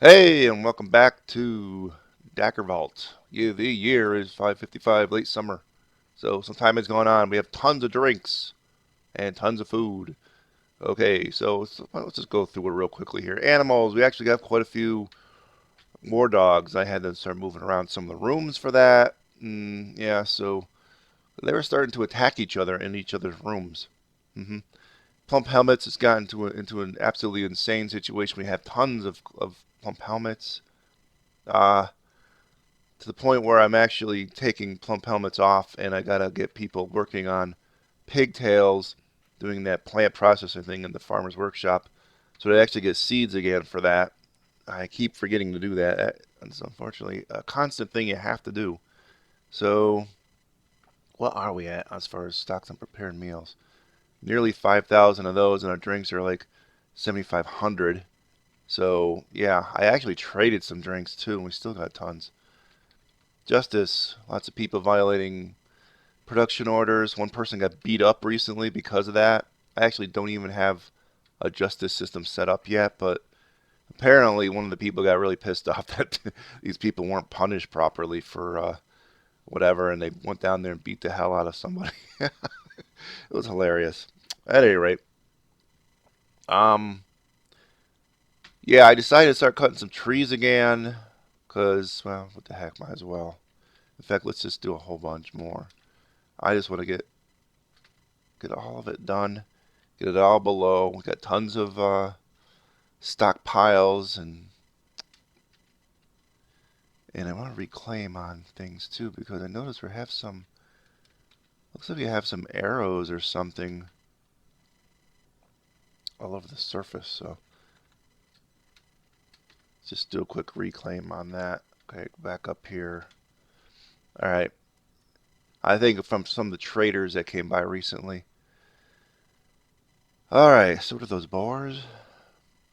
Hey, and welcome back to Daggervault. Yeah, the year is 555, late summer. So some time is going on. We have tons of drinks and tons of food. Okay, so let's just go through it real quickly here. Animals, we actually got quite a few more dogs. I had to start moving around some of the rooms for that. Yeah, so they were starting to attack each other in each other's rooms. hmm Plump helmets has gotten into an absolutely insane situation. We have tons of plump helmets. Uh, to the point where I'm actually taking plump helmets off, and I gotta get people working on pigtails, doing that plant processing thing in the farmer's workshop, so they actually get seeds again for that. I keep forgetting to do that. It's unfortunately a constant thing you have to do. So, what are we at as far as stocks and prepared meals? Nearly 5,000 of those, and our drinks are like 7,500. So, yeah, I actually traded some drinks too, and we still got tons. Justice, lots of people violating production orders. One person got beat up recently because of that. I actually don't even have a justice system set up yet, but apparently one of the people got really pissed off that these people weren't punished properly for whatever, and they went down there and beat the hell out of somebody. It was hilarious. At any rate, um, yeah, I decided to start cutting some trees again, cause well, what the heck, might as well. In fact, let's just do a whole bunch more. I just want to get all of it done, get it all below. We got tons of stockpiles, and I want to reclaim on things too because I noticed we have some. Looks like we have some arrows or something all over the surface. So let's just do a quick reclaim on that. Okay, back up here. All right. I think from some of the traders that came by recently. All right. So what are those boars?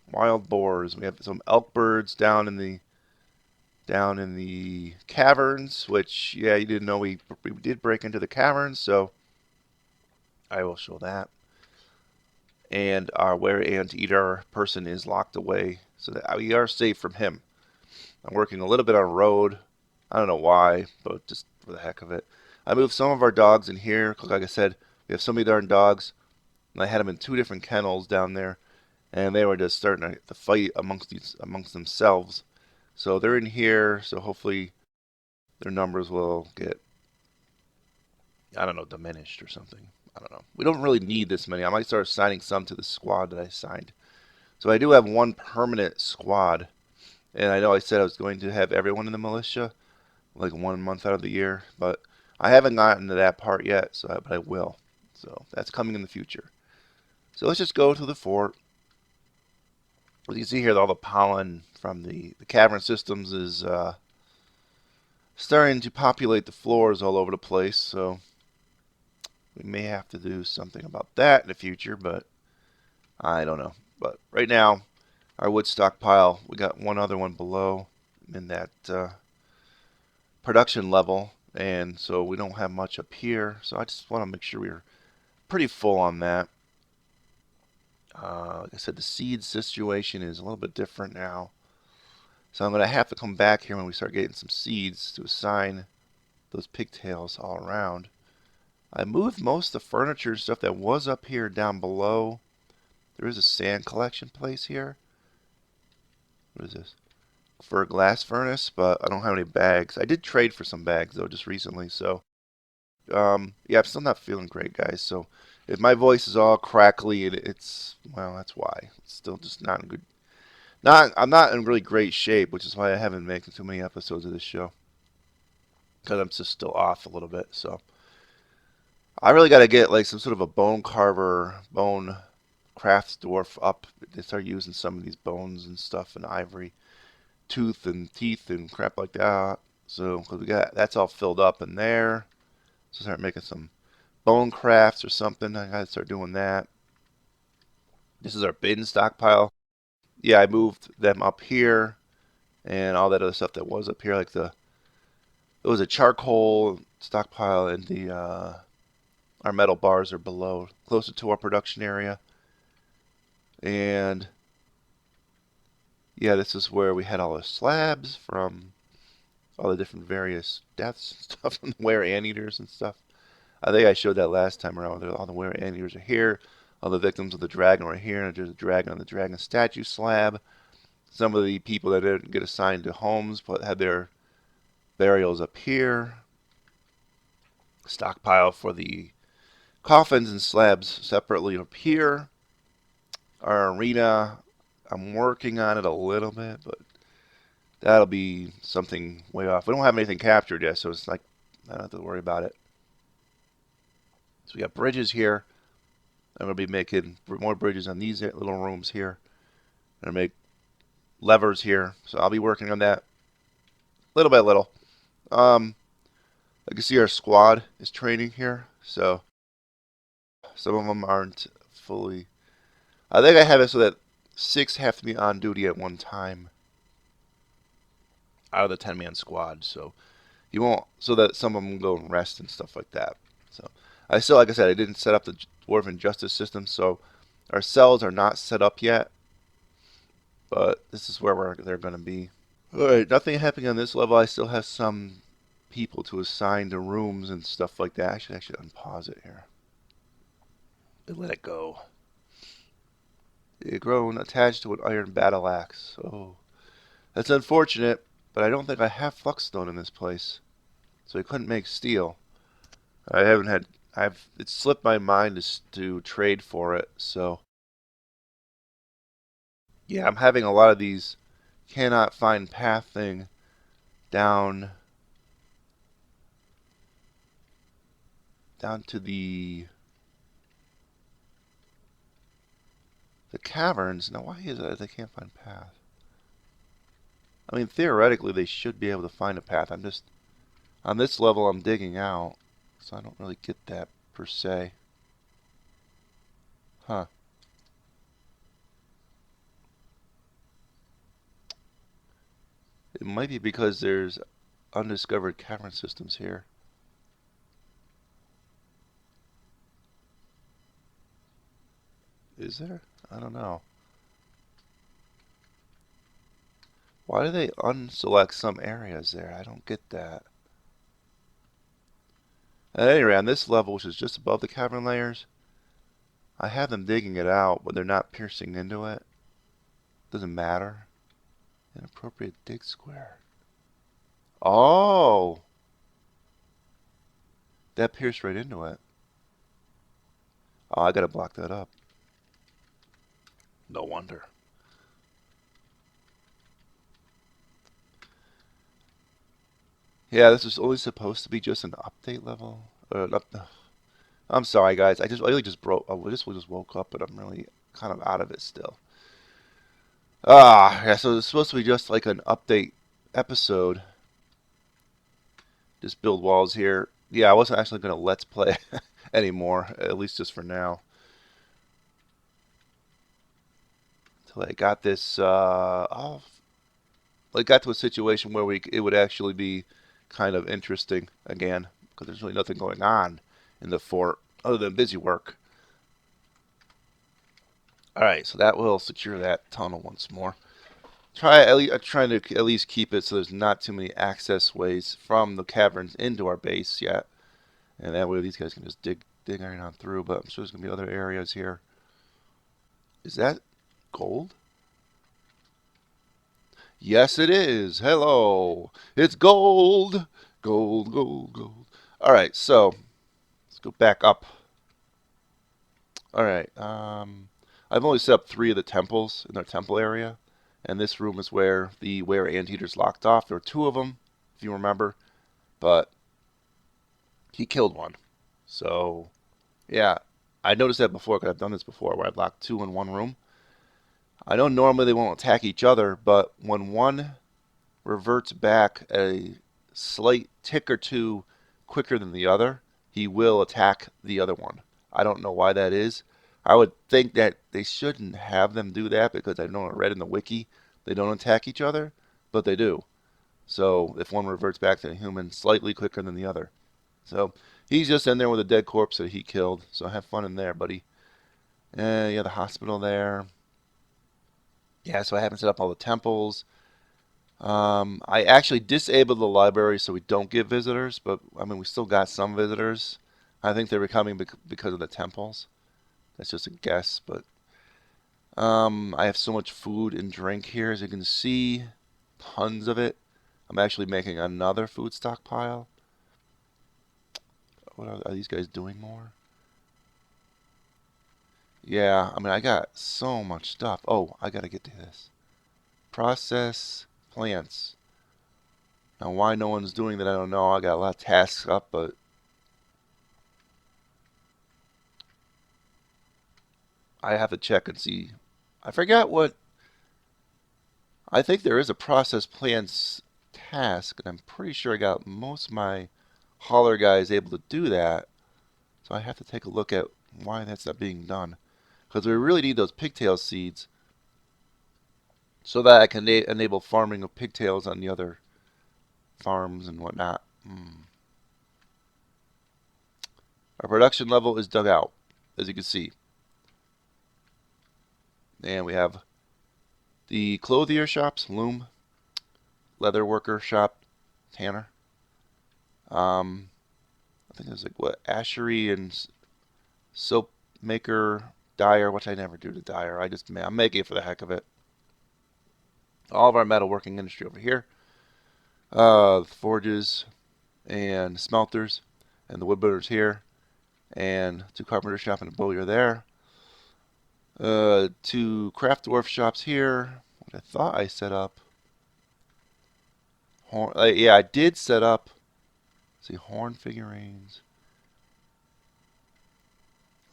Wild boars. We have some elk birds down in the caverns, which, yeah, you didn't know we did break into the caverns, so I will show that. And our were anteater person is locked away, so that we are safe from him. I'm working a little bit on road. I don't know why, but just for the heck of it. I moved some of our dogs in here, 'cause like I said, we have so many darn dogs, and I had them in two different kennels down there, and they were just starting to fight amongst themselves. So they're in here, so hopefully their numbers will get, I don't know, diminished or something. I don't know. We don't really need this many. I might start assigning some to the squad that I signed. So I do have one permanent squad, and I know I said I was going to have everyone in the militia like 1 month out of the year, but I haven't gotten to that part yet. But I will. So that's coming in the future. So let's just go to the fort. As you can see here, all the pollen from the cavern systems is starting to populate the floors all over the place. So we may have to do something about that in the future, but I don't know. But right now, our wood stockpile, we got one other one below in that production level, and so we don't have much up here. So I just want to make sure we're pretty full on that. Like I said, the seed situation is a little bit different now. So I'm going to have to come back here when we start getting some seeds to assign those pigtails all around. I moved most of the furniture and stuff that was up here down below. There is a sand collection place here. What is this? For a glass furnace, but I don't have any bags. I did trade for some bags though just recently, so yeah, I'm still not feeling great, guys. So if my voice is all crackly, it's well, that's why. It's still just not in good. Not I'm not in really great shape, which is why I haven't been making too many episodes of this show because I'm just still off a little bit. So I really got to get like some sort of a bone carver, bone crafts dwarf up. They start using some of these bones and stuff and ivory, tooth and teeth and crap like that. So cause we got that's all filled up in there. So start making some bone crafts or something. I gotta start doing that. This is our bin stockpile. Yeah, I moved them up here and all that other stuff that was up here, like it was a charcoal stockpile, and the our metal bars are below, closer to our production area. And Yeah, this is where we had all the slabs from all the different various deaths and stuff from the were anteaters and stuff. I think I showed that last time around. All the were anteaters are here. All the victims of the dragon are here. And there's a dragon on the dragon statue slab. Some of the people that didn't get assigned to homes but had their burials up here. Stockpile for the coffins and slabs separately up here. Our arena, I'm working on it a little bit, but that'll be something way off. We don't have anything captured yet, so it's like I don't have to worry about it. So we got bridges here. I'm going to be making more bridges on these little rooms here. I'm going to make levers here, so I'll be working on that little by little. I can see our squad is training here, so some of them aren't fully. I think I have it so that 6 have to be on duty at one time out of the 10-man squad, so you won't, so that some of them go and rest and stuff like that. So I still, like I said, I didn't set up the dwarven justice system, so our cells are not set up yet, but this is where they're going to be. Alright, nothing happening on this level. I still have some people to assign to rooms and stuff like that. I should actually unpause it here and let it go. It grown attached to an iron battle axe. Oh, that's unfortunate, but I don't think I have fluxstone in this place, so I couldn't make steel. I haven't had. It slipped my mind to trade for it. So yeah, I'm having a lot of these cannot find path thing down to the caverns. Now, why is it that they can't find path? I mean, theoretically, they should be able to find a path. I'm just on this level. I'm digging out, so I don't really get that per se. Huh. It might be because there's undiscovered cavern systems here. Is there? I don't know. Why do they unselect some areas there? I don't get that. At any rate, on this level, which is just above the cavern layers, I have them digging it out, but they're not piercing into it. Doesn't matter. Inappropriate dig square. Oh! That pierced right into it. Oh, I gotta block that up. No wonder. Yeah, this was only supposed to be just an update level. I'm sorry, guys. I really just broke. I just woke up, but I'm really kind of out of it still. Yeah. So it's supposed to be just like an update episode. Just build walls here. Yeah, I wasn't actually gonna let's play anymore, at least just for now. Until I got this off. I got to a situation where it would actually be kind of interesting again, because there's really nothing going on in the fort other than busy work. Alright, so that will secure that tunnel once more. I'm trying to at least keep it so there's not too many access ways from the caverns into our base yet. And that way these guys can just dig right on through, but I'm sure there's going to be other areas here. Is that gold? Yes, it is. Hello. It's gold. Gold, gold, gold. Alright, so let's go back up. Alright, I've only set up 3 of the temples in our temple area. And this room is where the were anteaters locked off. There were 2 of them, if you remember. But he killed one. So, yeah. I noticed that before, because I've done this before, where I've locked 2 in one room. I know normally they won't attack each other, but when one reverts back a slight tick or 2 quicker than the other, he will attack the other one. I don't know why that is. I would think that they shouldn't have them do that, because I know I read in the wiki they don't attack each other, but they do. So if one reverts back to a human slightly quicker than the other. So he's just in there with a dead corpse that he killed. So have fun in there, buddy. Yeah, the hospital there. Yeah, so I haven't set up all the temples. I actually disabled the library so we don't get visitors, but I mean we still got some visitors. I think they were coming because of the temples. That's just a guess, but I have so much food and drink here, as you can see, tons of it. I'm actually making another food stockpile. What are these guys doing more? Yeah, I mean I got so much stuff. Oh, I gotta get to this. Process plants. Now why no one's doing that I don't know. I got a lot of tasks up, but I have to check and see. I forgot what. I think there is a process plans task, and I'm pretty sure I got most of my hauler guys able to do that. So I have to take a look at why that's not being done. Because we really need those pigtail seeds so that I can enable farming of pigtails on the other farms and whatnot. Our production level is dug out, as you can see. And we have the clothier shops, loom, leather worker shop, tanner. I think it was like what, ashery and soap maker, dyer, which I never do to dyer. I'm making it for the heck of it. All of our metalworking industry over here. Forges and smelters and the woodbuilders here. And 2 carpenter shop and a bowyer there. 2 craft dwarf shops here. What I thought I set up. Yeah, I did set up. Let's see, horn figurines.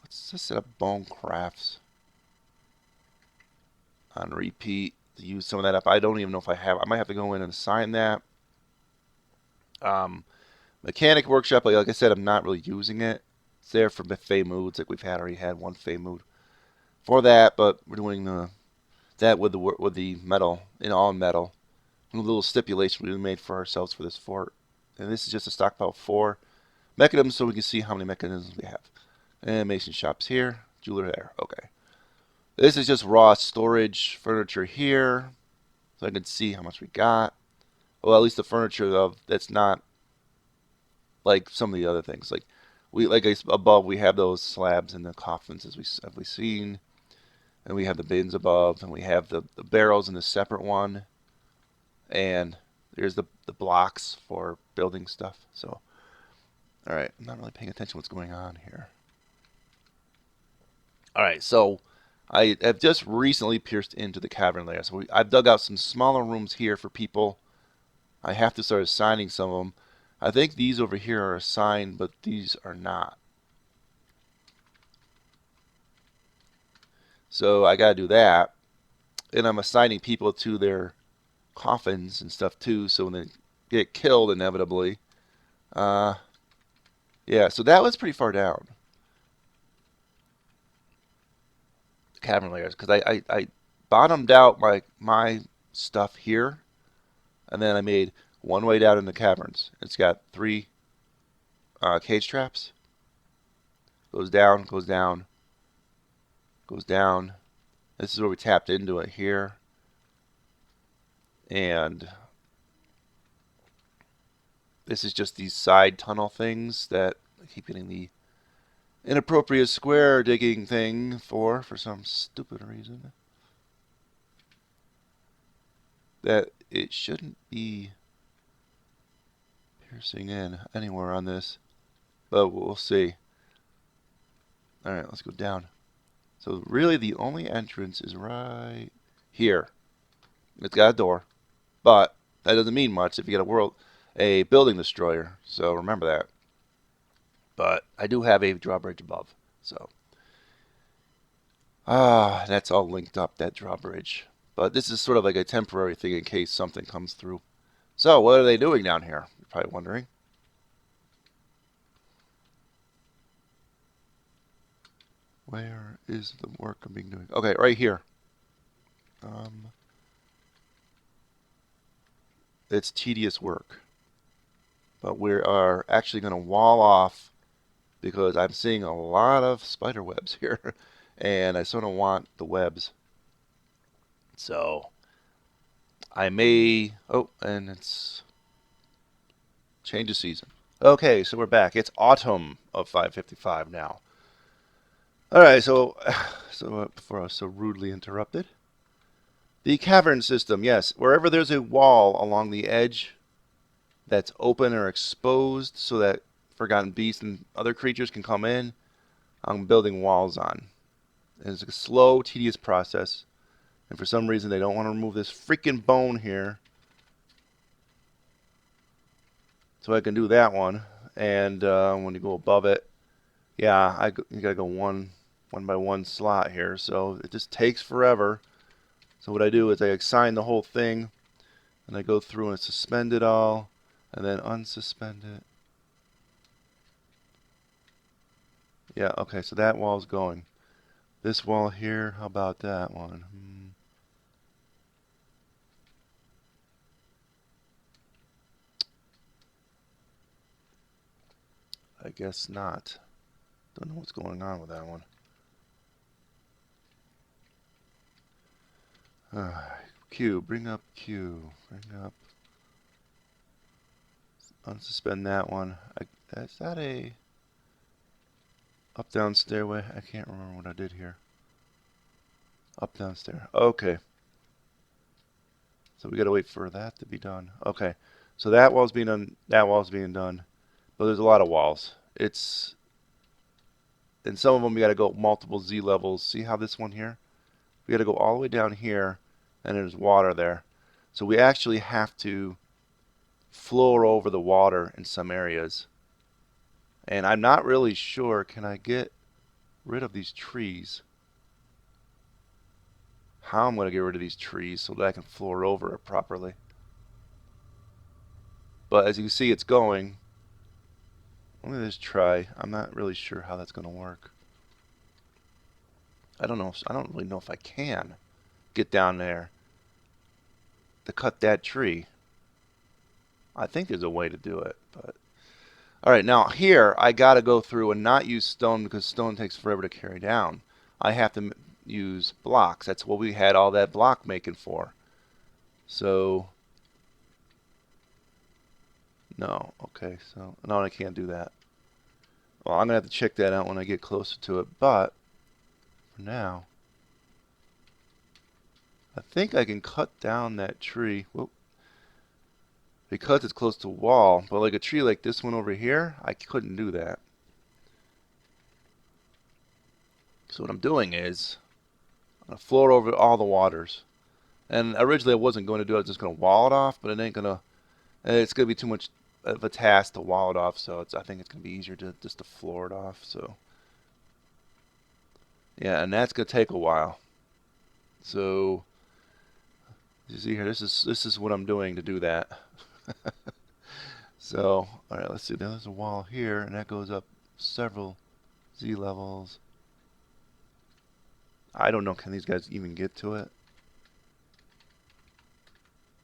Let's just set up bone crafts on repeat to use some of that up. I don't even know if I have. I might have to go in and assign that. Mechanic workshop, like I said, I'm not really using it. It's there for Fey moods, like we've already had one Fey mood for that, but we're doing that with the metal, all metal. A little stipulation we made for ourselves for this fort. And this is just a stockpile of 4 mechanisms so we can see how many mechanisms we have. And mason shops here, jeweler there. Okay. This is just raw storage furniture here. So I can see how much we got. Well, at least the furniture that's not like some of the other things. Above we have those slabs and the coffins as we seen. And we have the bins above, and we have the barrels in a separate one. And there's the blocks for building stuff. So, all right, I'm not really paying attention to what's going on here. All right, so I have just recently pierced into the cavern layer. So I've dug out some smaller rooms here for people. I have to start assigning some of them. I think these over here are assigned, but these are not. So I got to do that. And I'm assigning people to their coffins and stuff too, so when they get killed inevitably. Yeah, so that was pretty far down. Cavern layers, because I bottomed out my stuff here, and then I made one way down in the caverns. It's got 3 cage traps. Goes down, goes down, goes down. This is where we tapped into it here. And this is just these side tunnel things that I keep getting the inappropriate square digging thing for some stupid reason. That it shouldn't be piercing in anywhere on this. But we'll see. Alright, let's go down. So really the only entrance is right here. It's got a door. But that doesn't mean much if you get a building destroyer. So remember that. But I do have a drawbridge above. So that's all linked up, that drawbridge. But this is sort of like a temporary thing in case something comes through. So what are they doing down here? You're probably wondering. Where is the work I'm being doing? Okay, right here. It's tedious work. But we are actually going to wall off because I'm seeing a lot of spider webs here. And I sort of want the webs. So I may... Oh, and it's... Change of season. Okay, so we're back. It's autumn of 555 now. Alright, so before I was so rudely interrupted. The cavern system, yes. Wherever there's a wall along the edge that's open or exposed so that forgotten beasts and other creatures can come in, I'm building walls on. And it's a slow, tedious process. And for some reason, they don't want to remove this freaking bone here. So I can do that one. And when you go above it, yeah, you gotta go one by one slot here. So it just takes forever. So what I do is I assign the whole thing, and I go through and suspend it all, and then unsuspend it. Yeah, okay, so that wall's going. This wall here, how about that one? I guess not. Don't know what's going on with that one. Q, bring up Q. Bring up. Unsuspend that one. Is that a up down stairway? I can't remember what I did here. Up down stair. Okay. So we gotta wait for that to be done. Okay. So that wall's being done. That wall's being done. But there's a lot of walls. It's and some of them you gotta go multiple Z levels. See how this one here? We gotta go all the way down here, and there's water there. So we actually have to floor over the water in some areas. And I'm not really sure, can I get rid of these trees? How I'm going to get rid of these trees so that I can floor over it properly. But as you can see, it's going. Let me just try. I'm not really sure how that's going to work. I don't know. I don't really know if I can get down there to cut that tree. I think there's a way to do it, but all right, now here I got to go through and not use stone because stone takes forever to carry down. I have to use blocks. That's what we had all that block making for. So no, okay, so no, I can't do that. Well, I'm gonna have to check that out when I get closer to it, but for now I think I can cut down that tree. Whoop. Because it's close to a wall, but like a tree like this one over here, I couldn't do that. So what I'm doing is I'm gonna floor over all the waters. And originally I wasn't going to do it, I was just gonna wall it off, but it ain't gonna. It's gonna be too much of a task to wall it off, so I think it's gonna be easier to just to floor it off. So yeah, and that's gonna take a while. So you see here, this is what I'm doing to do that. So all right, let's see. There's a wall here, and that goes up several Z levels. I don't know, can these guys even get to it?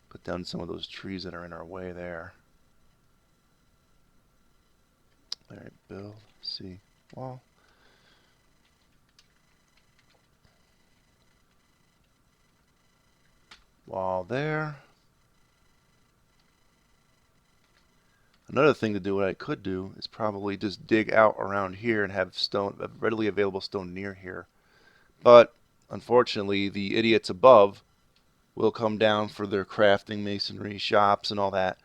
Put down some of those trees that are in our way there. Alright, build, see, wall. Wall there. Another thing to do, what I could do, is probably just dig out around here and have stone, readily available stone near here. But unfortunately, the idiots above will come down for their crafting, masonry, shops, and all that,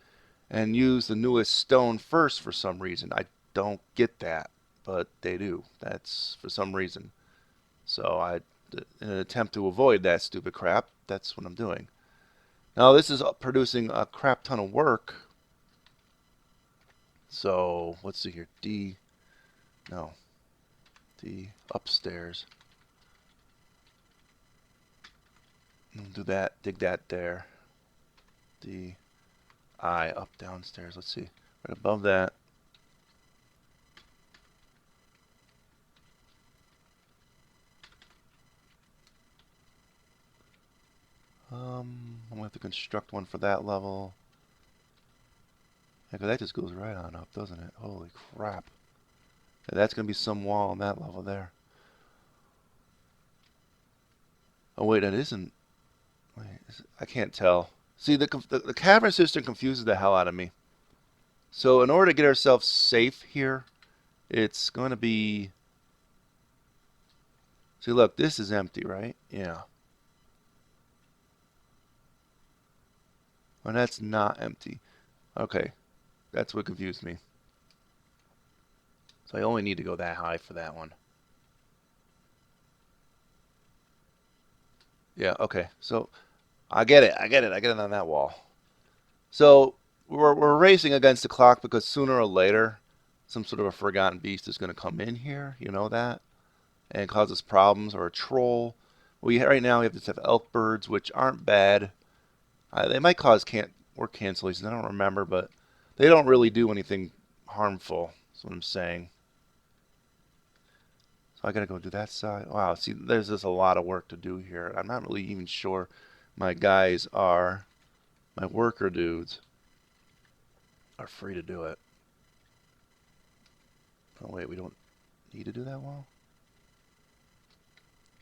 and use the newest stone first for some reason. I don't get that, but they do. That's for some reason. So in an attempt to avoid that stupid crap, that's what I'm doing. Now this is producing a crap ton of work. So let's see here. D upstairs. Do that. Dig that there. D I up downstairs. Let's see. Right above that. I'm gonna have to construct one for that level. Yeah, 'cause that just goes right on up, doesn't it? Holy crap. Yeah, that's gonna be some wall on that level there. Oh wait, that isn't. Wait, I can't tell. See, the cavern system confuses the hell out of me. So in order to get ourselves safe here, it's going to be... See, look, this is empty, right? Yeah. Well, that's not empty. Okay, that's what confused me. So I only need to go that high for that one. Yeah, okay. So I get it. I get it. I get it on that wall. So we're racing against the clock because sooner or later, some sort of a forgotten beast is going to come in here. You know that, and cause us problems, or a troll. Right now we have to have elk birds, which aren't bad. They might cause work cancellations. I don't remember, but they don't really do anything harmful. That's what I'm saying. So I gotta go do that side. Wow, see, there's just a lot of work to do here. I'm not really even sure my guys are, my worker dudes are free to do it. Oh wait, we don't need to do that wall?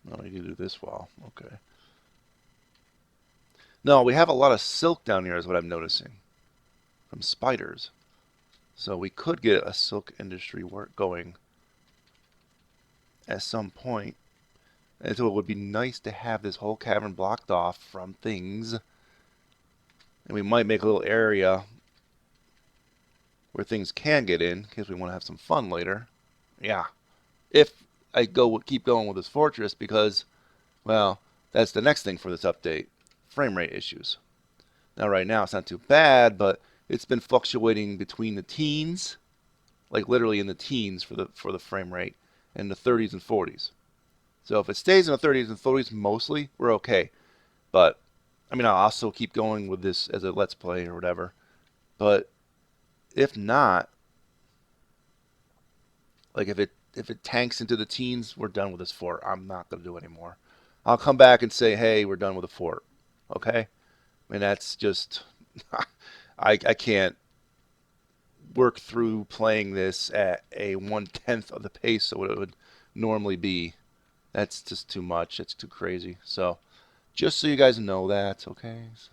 No, we need to do this wall. Okay. No, we have a lot of silk down here is what I'm noticing. From spiders. So we could get a silk industry work going at some point. And so it would be nice to have this whole cavern blocked off from things. And we might make a little area where things can get in, because we want to have some fun later. Yeah. If I keep going with this fortress, because, well, that's the next thing for this update. Frame rate issues. Now right now it's not too bad, but it's been fluctuating between the teens, like literally in the teens for the frame rate, and the 30s and 40s. So if it stays in the 30s and 40s mostly, we're okay. But I mean, I'll also keep going with this as a let's play or whatever. But if not, like if it tanks into the teens, we're done with this fort. I'm not gonna do it anymore. I'll come back and say, hey, we're done with the fort. Okay? I mean, that's just I can't work through playing this at a 1/10 of the pace of what it would normally be. That's just too much. It's too crazy. So, just so you guys know that, okay? So,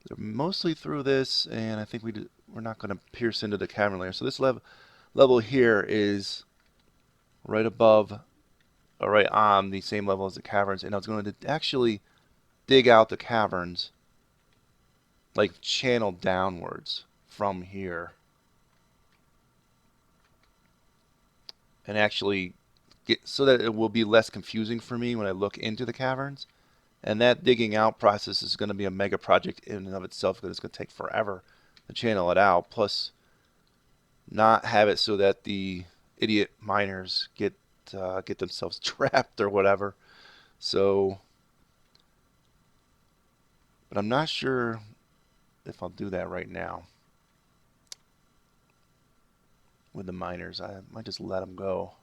they're mostly through this, and I think we're not going to pierce into the cavern layer. So this level here is right above, or right on the same level as the caverns, and I was going to actually dig out the caverns, like channel downwards from here, and actually get so that it will be less confusing for me when I look into the caverns. And that digging out process is going to be a mega project in and of itself because it's going to take forever to channel it out. Plus, not have it so that the idiot miners get themselves trapped or whatever. So, but I'm not sure if I'll do that right now with the miners. I might just let them go.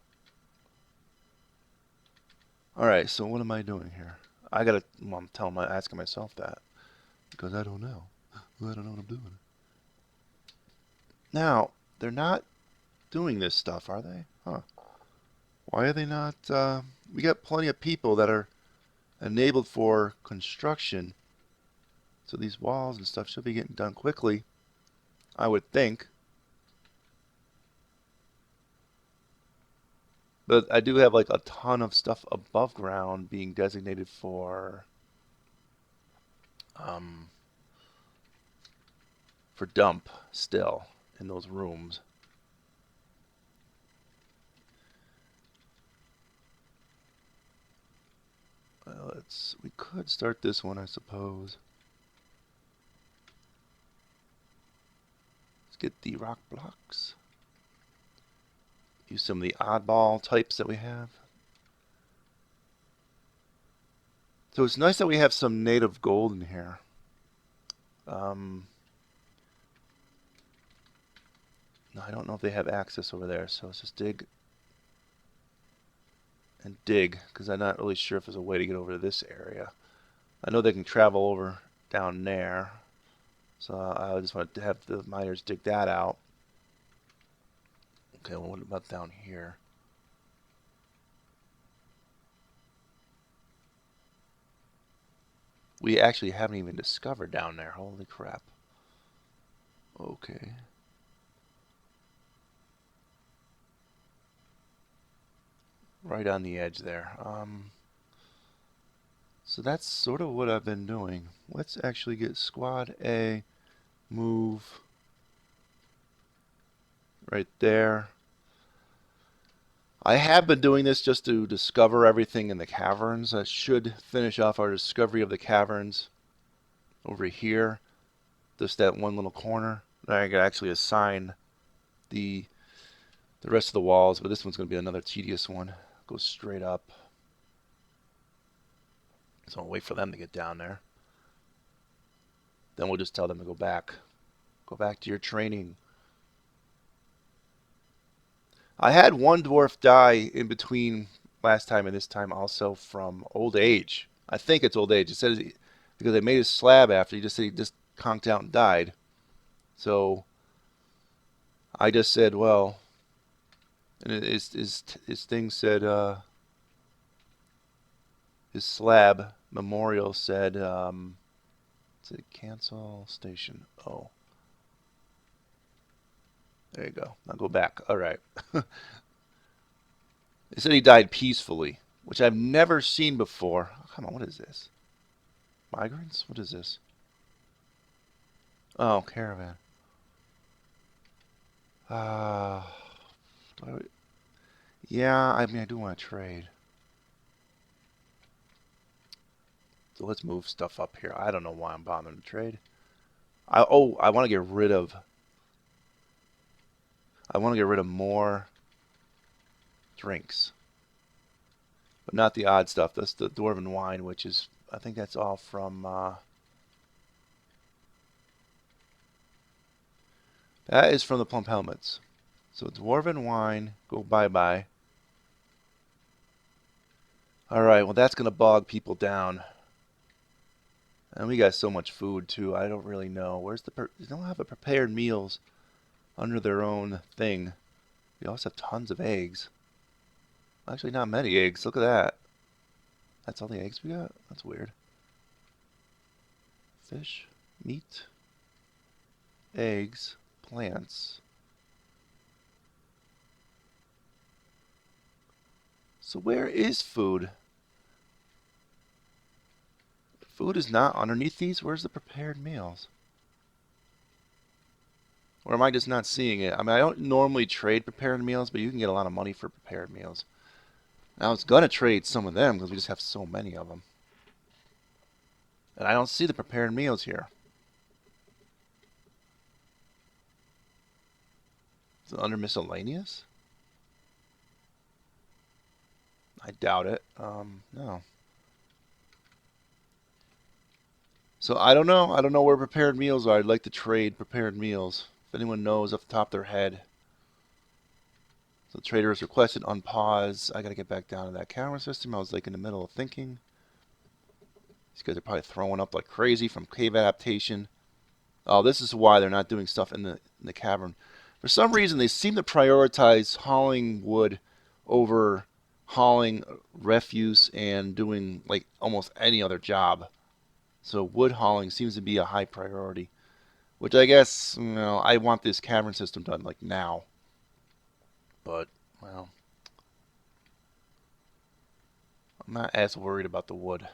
All right. So what am I doing here? I'm asking myself that because I don't know. I don't know what I'm doing. Now they're not doing this stuff, are they? Huh. Why are they not? We got plenty of people that are enabled for construction. So these walls and stuff should be getting done quickly, I would think. But I do have like a ton of stuff above ground being designated um, for dump still in those rooms. We could start this one, I suppose. Let's get the rock blocks. Use some of the oddball types that we have. So it's nice that we have some native gold in here. No, I don't know if they have access over there, so let's just dig and dig, because I'm not really sure if there's a way to get over to this area. I know they can travel over down there, so I just want to have the miners dig that out. Okay, well, what about down here? we actually haven't even discovered down there. Holy crap. Okay. Right on the edge there. So that's sort of what I've been doing. Let's actually get squad A, move right there. I have been doing this just to discover everything in the caverns. I should finish off our discovery of the caverns over here. Just that one little corner. Then I could actually assign the rest of the walls, but this one's going to be another tedious one. Goes straight up. So I'll wait for them to get down there. Then we'll just tell them to go back. Go back to your training. I had one dwarf die in between last time and this time also from old age. I think it's old age. It says because they made his slab after. He just said he just conked out and died. So I just said, well, and his thing said, his slab memorial said, cancel station. Oh. There you go. Now go back. All right. They said he died peacefully, which I've never seen before. Oh, come on, what is this? Migrants? What is this? Oh, caravan. Yeah, I mean, I do want to trade. So let's move stuff up here. I don't know why I'm bothering to trade. I want to get rid of. I want to get rid of more drinks, but not the odd stuff. That's the dwarven wine, which is, I think that's all from. That is from the plump helmets. So dwarven wine, go bye-bye. Alright, well that's going to bog people down. And we got so much food too, I don't really know. Where's the... They don't have a prepared meals under their own thing. We also have tons of eggs. Actually not many eggs, look at that. That's all the eggs we got? That's weird. Fish, meat, eggs, plants. So where is food? Food is not underneath these? Where's the prepared meals? Or am I just not seeing it? I mean, I don't normally trade prepared meals, but you can get a lot of money for prepared meals. Now, I was going to trade some of them because we just have so many of them. And I don't see the prepared meals here. Is it under miscellaneous? I doubt it. No. So I don't know. I don't know where prepared meals are. I'd like to trade prepared meals. If anyone knows off the top of their head. So the trader has requested unpause. I got to get back down to that camera system. I was like in the middle of thinking. These guys are probably throwing up like crazy from cave adaptation. Oh, this is why they're not doing stuff in the cavern. For some reason, they seem to prioritize hauling wood over hauling refuse and doing like almost any other job. So wood hauling seems to be a high priority, which I guess, you know, I want this cavern system done like now. But, well, I'm not as worried about the wood.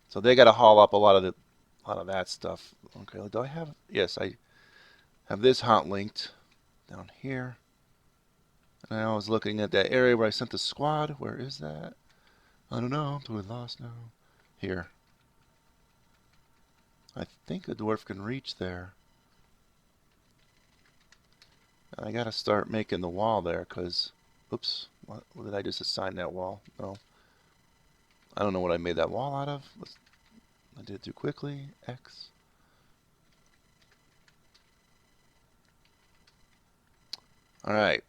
So they got to haul up a lot of that stuff. Okay, do I have? Yes, I have this hot linked down here. And I was looking at that area where I sent the squad. Where is that? I don't know. I'm totally lost now. Here. I think a dwarf can reach there. And I gotta start making the wall there, because... Oops. What did I just assign that wall? No. I don't know what I made that wall out of. I did it too quickly. X. Alright.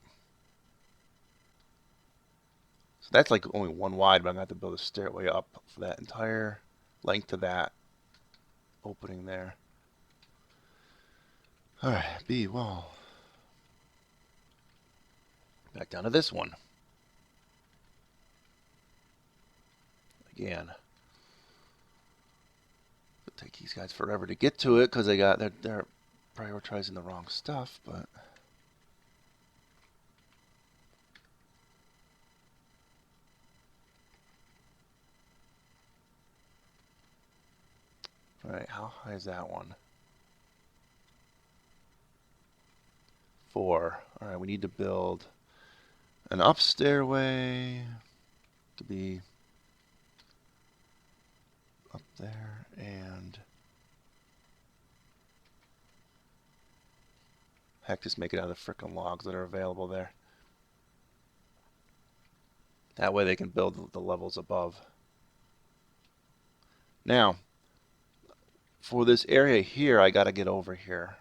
So that's like only one wide, but I'm going to have to build a stairway up for that entire length of that opening there. Alright, B wall. Back down to this one. Again. take these guys forever to get to it because they're prioritizing the wrong stuff, but all right, how high is that one? 4. All right, we need to build an up stairway to be up there, and heck, just make it out of the frickin' logs that are available there. That way they can build the levels above. Now, for this area here, I gotta get over here.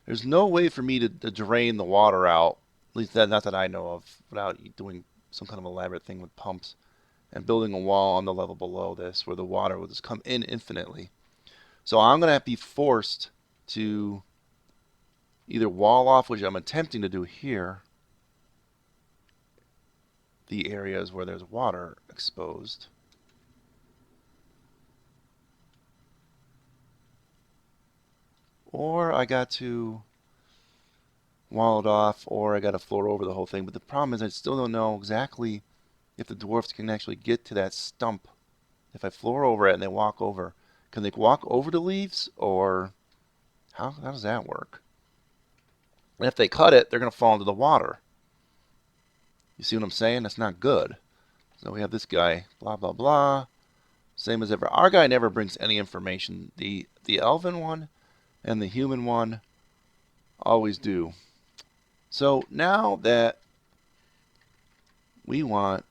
There's no way for me to drain the water out, at least not that I know of, without doing some kind of elaborate thing with pumps and building a wall on the level below this where the water will just come in infinitely. So I'm going to be forced to either wall off, which I'm attempting to do here, the areas where there's water exposed. Or I got to wall it off, or I got to floor over the whole thing. But the problem is I still don't know exactly if the dwarfs can actually get to that stump. If I floor over it and they walk over, can they walk over the leaves, or how does that work? And if they cut it, they're going to fall into the water. You see what I'm saying? That's not good. So we have this guy, blah, blah, blah. Same as ever. Our guy never brings any information. The elven one and the human one always do. So now that we want,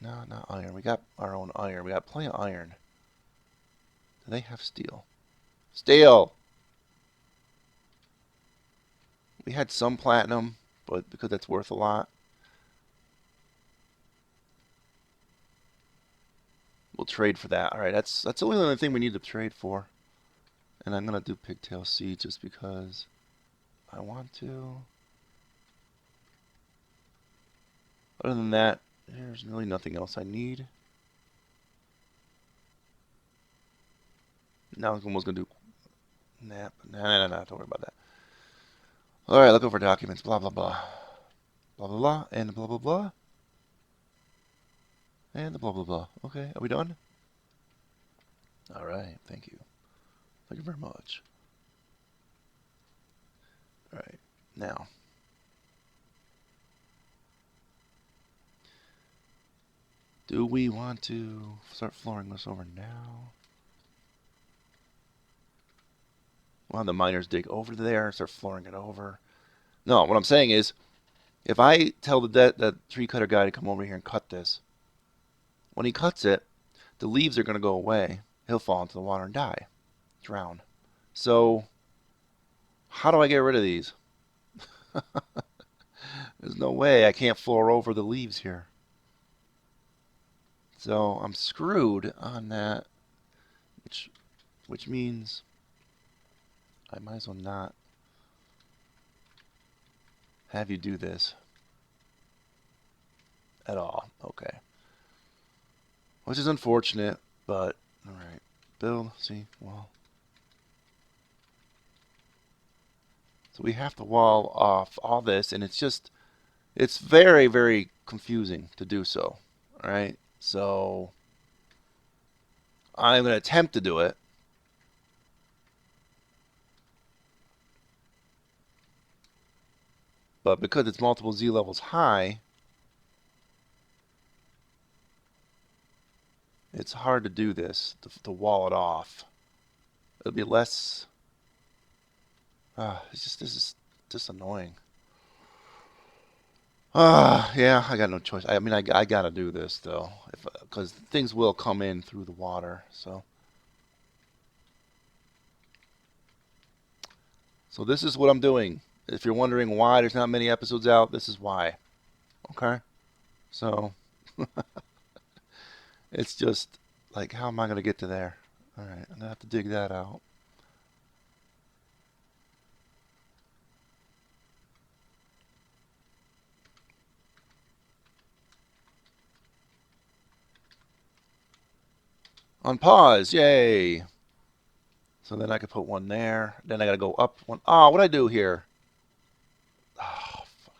no, not iron. We got our own iron. We got plenty of iron. Do they have steel? Steel! We had some platinum, but because that's worth a lot, we'll trade for that. All right, that's the only thing we need to trade for. And I'm gonna do pigtail seed just because I want to. Other than that, there's really nothing else I need. Now I'm almost gonna do nap. Nah, don't worry about that. All right, look over documents. Blah blah blah, blah blah blah, and blah blah blah, and blah blah blah. Okay, are we done? All right, thank you. Thank you very much. All right, now. Do we want to start flooring this over now? We'll have the miners dig over there and start flooring it over. No, what I'm saying is, if I tell the tree cutter guy to come over here and cut this, when he cuts it, the leaves are going to go away. He'll fall into the water and die. Drown. So, how do I get rid of these? There's no way I can't floor over the leaves here. So I'm screwed on that, which means I might as well not have you do this at all. Okay. Which is unfortunate, but alright. Build, see, wall. So we have to wall off all this, and it's very, very confusing to do so. Alright? So I'm going to attempt to do it. But because it's multiple Z levels high, it's hard to do this, to wall it off. It'll be less... this is just annoying. Yeah, I got no choice. I mean, I gotta do this though, because things will come in through the water. So this is what I'm doing. If you're wondering why there's not many episodes out, this is why. Okay, so it's just like, how am I gonna get to there? All right, I'm gonna have to dig that out. On pause, yay! So then I could put one there. Then I gotta go up one. Oh, what'd I do here? Oh, fuck.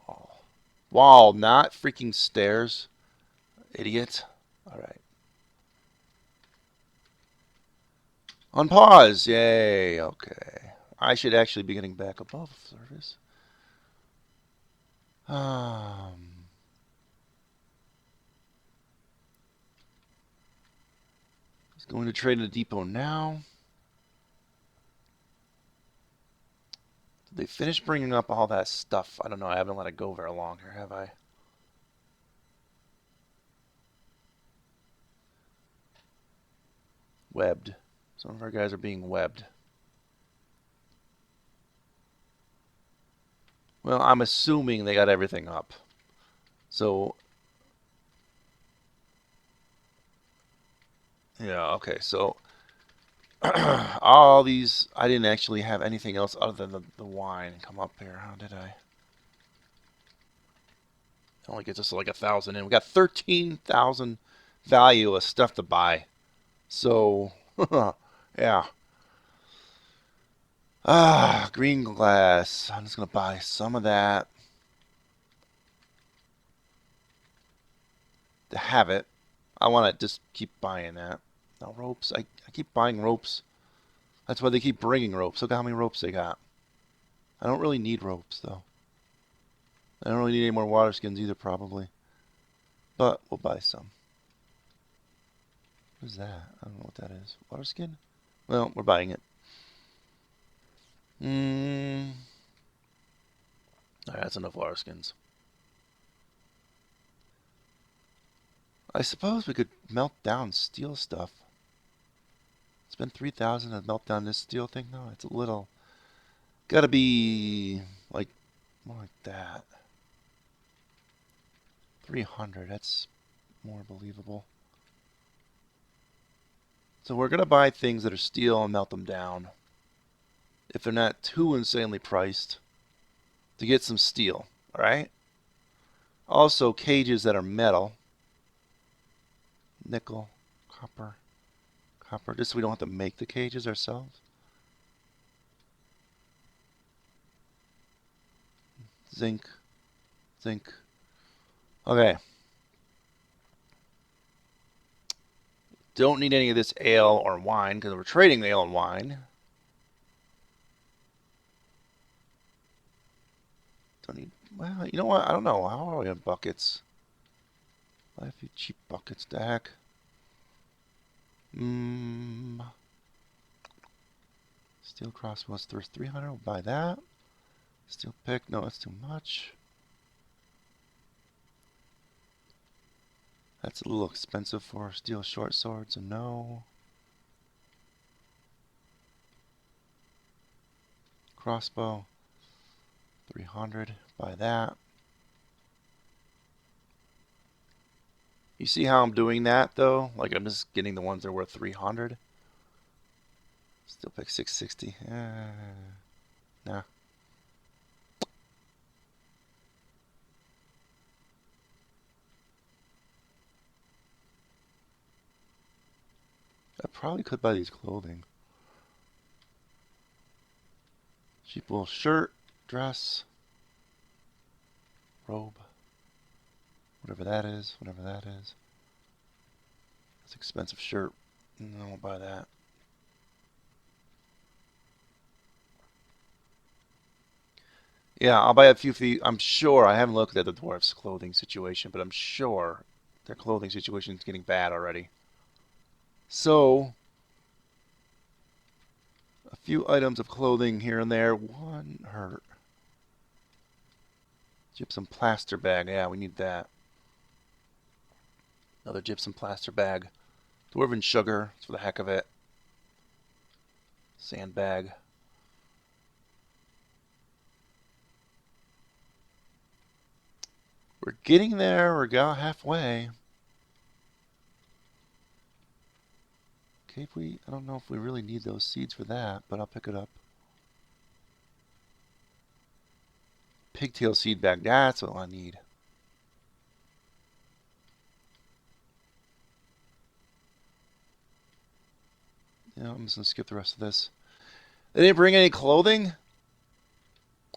Wall. Wall, not freaking stairs. Idiot. Alright. Unpause. Yay. Okay. I should actually be getting back above service. He's going to trade in the depot now. Did they finish bringing up all that stuff? I don't know. I haven't let it go very long here, have I? Webbed. Some of our guys are being webbed. Well, I'm assuming they got everything up. So, yeah, okay. So, all these, I didn't actually have anything else other than the wine come up here. How did I? It only gets us like 1,000 in. We got 13,000 value of stuff to buy. So, yeah. Green glass. I'm just going to buy some of that to have it. I want to just keep buying that. Now, ropes. I keep buying ropes. That's why they keep bringing ropes. Look how many ropes they got. I don't really need ropes, though. I don't really need any more water skins either, probably. But we'll buy some. What is that? I don't know what that is. Water skin? Well, we're buying it. Alright, that's enough water skins. I suppose we could melt down steel stuff. Spend 3,000 to melt down this steel thing? No, it's a little. Gotta be like more like that. 300, that's more believable. So we're gonna buy things that are steel and melt them down. If they're not too insanely priced, to get some steel, alright? Also cages that are metal. Nickel, copper, just so we don't have to make the cages ourselves. Zinc. Okay. Don't need any of this ale or wine because we're trading ale and wine. Don't need. Well, you know what? I don't know. How are we on buckets? Buy a few cheap buckets to heck. Steel crossbows. There's 300. We'll buy that. Steel pick. No, that's too much. That's a little expensive for steel short swords, so no. Crossbow. 300. Buy that. You see how I'm doing that, though? Like, I'm just getting the ones that are worth 300. Steel pick 660. Nah. I probably could buy these clothing. Cheap little shirt, dress, robe, whatever that is. It's an expensive shirt. I won't buy that. Yeah, I'll buy a few for you. I'm sure, I haven't looked at the dwarfs' clothing situation, but I'm sure their clothing situation is getting bad already. So, a few items of clothing here and there. One hurt. Gypsum plaster bag. Yeah, we need that. Another gypsum plaster bag. Dwarven sugar. It's for the heck of it. Sandbag. We're getting there. We're about halfway. Okay, I don't know if we really need those seeds for that, but I'll pick it up. Pigtail seed bag. That's what I need. Yeah, I'm just going to skip the rest of this. They didn't bring any clothing?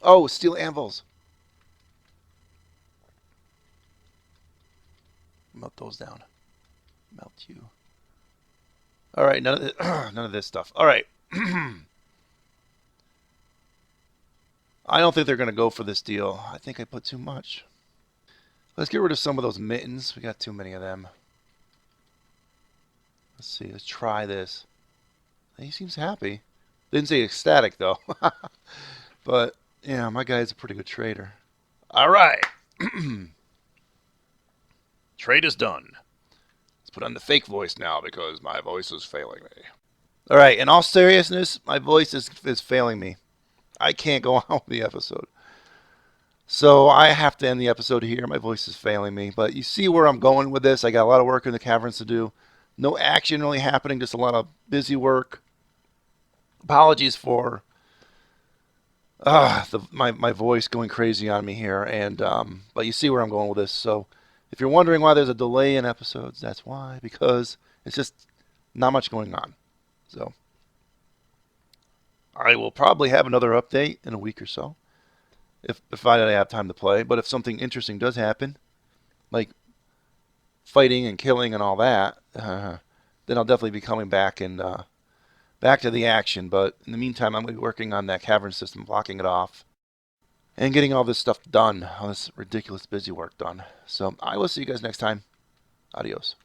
Oh, steel anvils. Melt those down. Melt you. All right, none of this stuff. All right. I don't think they're going to go for this deal. I think I put too much. Let's get rid of some of those mittens. We got too many of them. Let's see. Let's try this. He seems happy. Didn't say ecstatic, though. But, yeah, my guy's a pretty good trader. All right. Trade is done. Let's put on the fake voice now because my voice is failing me. All right. In all seriousness, my voice is failing me. I can't go on with the episode. So I have to end the episode here. My voice is failing me. But you see where I'm going with this. I got a lot of work in the caverns to do. No action really happening. Just a lot of busy work. Apologies for my voice going crazy on me here. And but you see where I'm going with this. So if you're wondering why there's a delay in episodes, that's why. Because it's just not much going on. So I will probably have another update in a week or so. If I have time to play. But if something interesting does happen, like fighting and killing and all that, then I'll definitely be coming back and back to the action. But in the meantime, I'm going to be working on that cavern system, blocking it off, and getting all this stuff done, all this ridiculous busy work done. So I will see you guys next time. Adios.